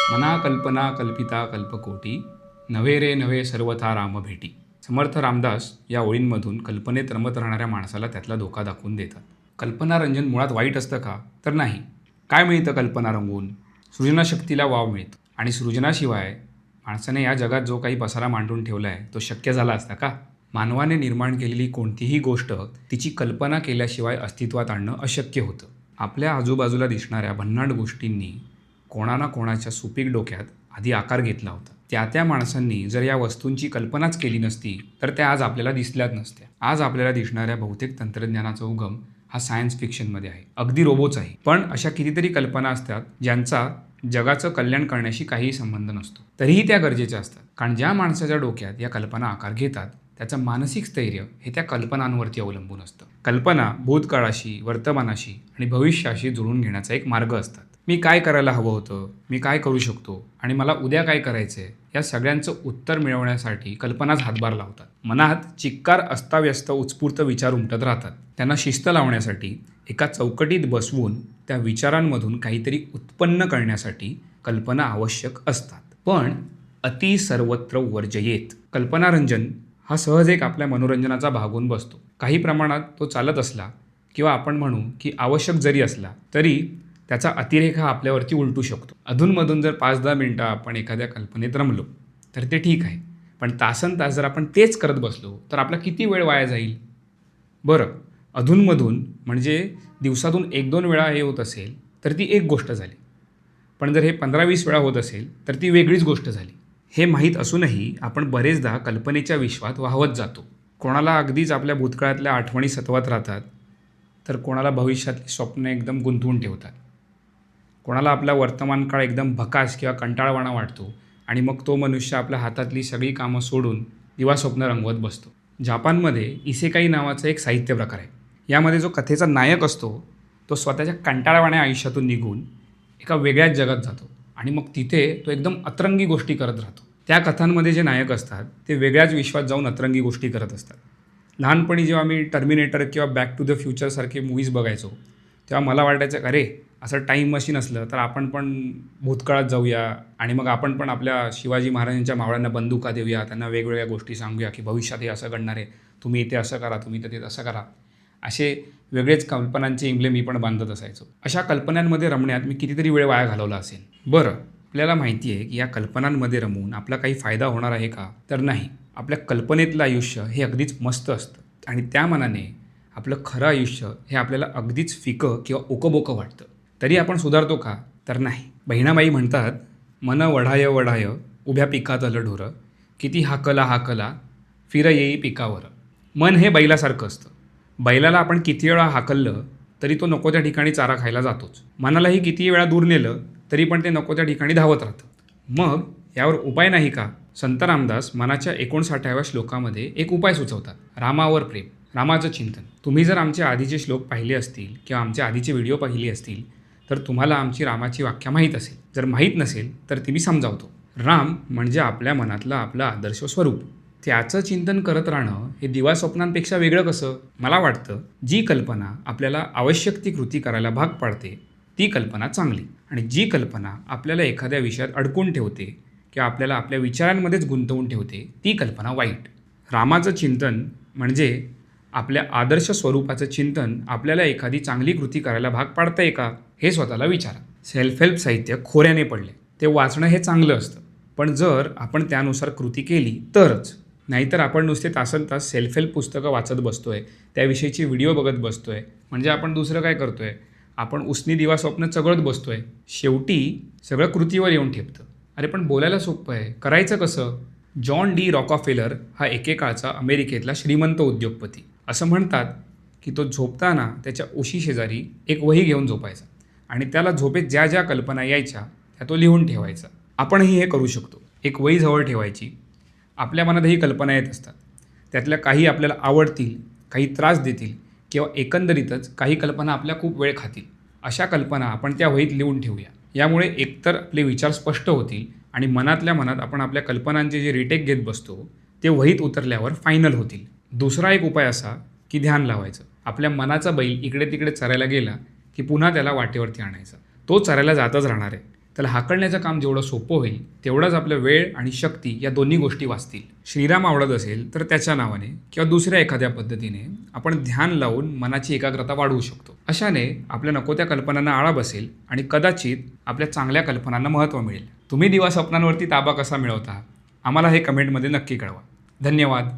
मना कल्पना कल्पिता कल्पकोटी, नव्हे रे नव्हे सर्वथा राम भेटी. समर्थ रामदास या ओळींमधून कल्पनेत रमत राहणाऱ्या माणसाला त्यातला धोका दाखवून देतात. कल्पनारंजन मुळात वाईट असतं का? तर नाही. काय मिळतं कल्पना रंगवून? सृजनशक्तीला वाव मिळतो. आणि सृजनाशिवाय माणसाने या जगात जो काही पसारा मांडून ठेवला आहे तो शक्य झाला असता का? मानवाने निर्माण केलेली कोणतीही गोष्ट तिची कल्पना केल्याशिवाय अस्तित्वात आणणं अशक्य होतं. आपल्या आजूबाजूला दिसणाऱ्या भन्नाट गोष्टींनी कोणा ना कोणाच्या सुपीक डोक्यात आधी आकार घेतला होता. त्या माणसांनी जर या वस्तूंची कल्पनाच केली नसती तर त्या आज आपल्याला दिसल्याच नसत्या. आज आपल्याला दिसणाऱ्या बहुतेक तंत्रज्ञानाचा उगम हा सायन्स फिक्शनमध्ये आहे, अगदी रोबोच आहे. पण अशा कितीतरी कल्पना असतात ज्यांचा जगाचं कल्याण करण्याशी काहीही संबंध नसतो. तरीही त्या गरजेच्या असतात, कारण ज्या माणसाच्या डोक्यात या कल्पना आकार घेतात त्याचं मानसिक स्थैर्य हे त्या कल्पनांवरती अवलंबून असतं. कल्पना भूतकाळाशी, वर्तमानाशी आणि भविष्याशी जुळून घेण्याचा एक मार्ग असतात. मी काय करायला हवं होतं, मी काय करू शकतो आणि मला उद्या काय करायचं आहे, या सगळ्यांचं उत्तर मिळवण्यासाठी कल्पनाच हातभार लावतात. मनात चिक्कार अस्ताव्यस्त उत्स्फूर्त विचार उमटत राहतात. त्यांना शिस्त लावण्यासाठी, एका चौकटीत बसवून त्या विचारांमधून काहीतरी उत्पन्न करण्यासाठी कल्पना आवश्यक असतात. पण अति सर्वत्र वर्जयेत. कल्पनारंजन हा सहज एक आपल्या मनोरंजनाचा भाग होऊन बसतो. काही प्रमाणात तो चालत असला किंवा आपण म्हणू की आवश्यक जरी असला तरी त्याचा अतिरेक हा आपल्यावरती उलटू शकतो. अधूनमधून जर 5-10 मिनटं आपण एखाद्या कल्पनेत रमलो तर ते ठीक आहे, पण तासनतास जर आपण तेच करत बसलो तर आपला किती वेळ वाया जाईल? बरं, अधूनमधून म्हणजे दिवसातून 1-2 वेळा हे होत असेल तर ती एक गोष्ट झाली, पण जर हे 15-20 वेळा होत असेल तर ती वेगळीच गोष्ट झाली. हे माहीत असूनही आपण बरेचदा कल्पनेच्या विश्वात वाहवत जातो. कोणाला अगदीच आपल्या भूतकाळातल्या आठवणी सतवत राहतात, तर कोणाला भविष्यातली स्वप्न एकदम गुंतवून ठेवतात. कोणाला आपला वर्तमान काळ एकदम भकास किंवा कंटाळवाणा वाटतो आणि मग तो मनुष्य आपल्या हातातली सगळी कामं सोडून दिवा स्वप्न रंगवत बसतो. जापानमध्ये इसेकाई नावाचा एक साहित्य प्रकार आहे. यामध्ये जो कथेचा नायक असतो तो स्वतःच्या कंटाळवाण्या आयुष्यातून निघून एका वेगळ्याच जगात जातो आणि मग तिथे तो एकदम अतरंगी गोष्टी करत राहतो. त्या कथांमध्ये जे नायक असतात ते वेगळ्याच विश्वात जाऊन अतरंगी गोष्टी करत असतात. लहानपणी जेव्हा मी टर्मिनेटर किंवा बॅक टू द फ्युचरसारखे मूव्हीज बघायचो तेव्हा मला वाटायचं अरे असं टाईम मशीन असलं तर आपण पण भूतकाळात जाऊया आणि मग आपण पण आपल्या शिवाजी महाराजांच्या मावळ्यांना बंदुका देऊया, त्यांना वेगवेगळ्या गोष्टी सांगूया की भविष्यात हे असं घडणार आहे, तुम्ही इथे असं करा, तुम्ही ते तसं करा. असे वेगळेच कल्पनांचे इमले मी पण बांधत असायचो. अशा कल्पनांमध्ये रमण्यात मी कितीतरी वेळ वाया घालवला असेल. बरं, आपल्याला माहिती आहे की या कल्पनांमध्ये रमून आपला काही फायदा होणार आहे का? तर नाही. आपल्या कल्पनेतलं आयुष्य हे अगदीच मस्त असतं आणि त्या मानाने आपलं खरं आयुष्य हे आपल्याला अगदीच फिकं किंवा ओकबोकं वाटतं. तरी आपण सुधारतो का? तर नाही. बहिणाबाई म्हणतात, मन वढाय वढाय उभ्या पिकात आलं ढोरं, किती हाकला हाकला फिर येई पिकावर. मन हे बैलासारखं असतं. बैलाला आपण किती वेळा हाकललं तरी तो नको त्या ठिकाणी चारा खायला जातोच. मनालाही किती वेळा दूर नेलं तरी पण ते नको त्या ठिकाणी धावत राहतं. मग यावर उपाय नाही का? संत रामदास मनाच्या 59व्या श्लोकामध्ये एक उपाय सुचवतात. रामावर प्रेम, रामाचं चिंतन. तुम्ही जर आमचे आधीचे श्लोक पाहिले असतील किंवा आमचे आधीचे व्हिडिओ पाहिले असतील तर तुम्हाला आमची रामाची व्याख्या माहीत असेल. जर माहीत नसेल तर ती मी समजावतो. राम म्हणजे आपल्या मनातलं आपलं आदर्श स्वरूप. त्याचं चिंतन करत राहणं हे दिवा स्वप्नांपेक्षा वेगळं कसं? मला वाटतं जी कल्पना आपल्याला आवश्यक ती कृती करायला भाग पाडते ती कल्पना चांगली, आणि जी कल्पना आपल्याला एखाद्या विषयात अडकून ठेवते किंवा आपल्याला आपल्या विचारांमध्येच गुंतवून ठेवते ती कल्पना वाईट. रामाचं चिंतन म्हणजे आपल्या आदर्श स्वरूपाचं चिंतन आपल्याला एखादी चांगली कृती करायला भाग पाडतंय का हे स्वतःला विचारा. सेल्फ हेल्प साहित्य खोऱ्याने पडले ते वाचणं हे चांगलं असतं, पण जर आपण त्यानुसार कृती केली तरच. नाहीतर आपण नुसते तासनतास सेल्फ हेल्प पुस्तकं वाचत बसतोय, त्याविषयीची व्हिडिओ बघत बसतोय, म्हणजे आपण दुसरं काय करतोय? आपण उसनी दिवा स्वप्न चघळत बसतोय. शेवटी सगळं कृतीवर येऊन ठेपतं. अरे पण बोलायला सोपं आहे, करायचं कसं? जॉन डी रॉकफेलर हा एकेकाळचा अमेरिकेतला श्रीमंत उद्योगपती. असं म्हणतात की तो झोपताना त्याच्या उशी शेजारी एक वही घेऊन झोपायचा आणि त्याला झोपेत ज्या ज्या कल्पना यायच्या त्या तो लिहून ठेवायचा. आपणही हे करू शकतो. एक वही जवळ ठेवायची. आपल्या मनातही कल्पना येत असतात. त्यातल्या काही आपल्याला आवडतील, काही त्रास देतील किंवा एकंदरीतच काही कल्पना आपल्या खूप वेळ खातील. अशा कल्पना आपण त्या वहीत लिहून ठेवूया. यामुळे एकतर आपले विचार स्पष्ट होतील आणि मनातल्या मनात आपण आपल्या कल्पनांचे जे रिटेक घेत बसतो ते वहीत उतरल्यावर फायनल होतील. दुसरा एक उपाय असा की ध्यान लावायचं. आपल्या मनाचा बैल इकडे तिकडे चरायला गेला की पुन्हा त्याला वाटेवरती आणायचा. तो चरायला जातच राहणार आहे. त्याला हाकलण्याचं काम जेवढं सोपं होईल तेवढाच आपल्या वेळ आणि शक्ती या दोन्ही गोष्टी वाचतील. श्रीराम आवडत असेल तर त्याच्या नावाने किंवा दुसऱ्या एखाद्या पद्धतीने आपण ध्यान लावून मनाची एकाग्रता वाढवू शकतो. अशाने आपल्या नको त्या कल्पनांना आळा बसेल आणि कदाचित आपल्या चांगल्या कल्पनांना महत्त्व मिळेल. तुम्ही दिवा स्वप्नांवरती ताबा कसा मिळवता आम्हाला हे कमेंटमध्ये नक्की कळवा. धन्यवाद.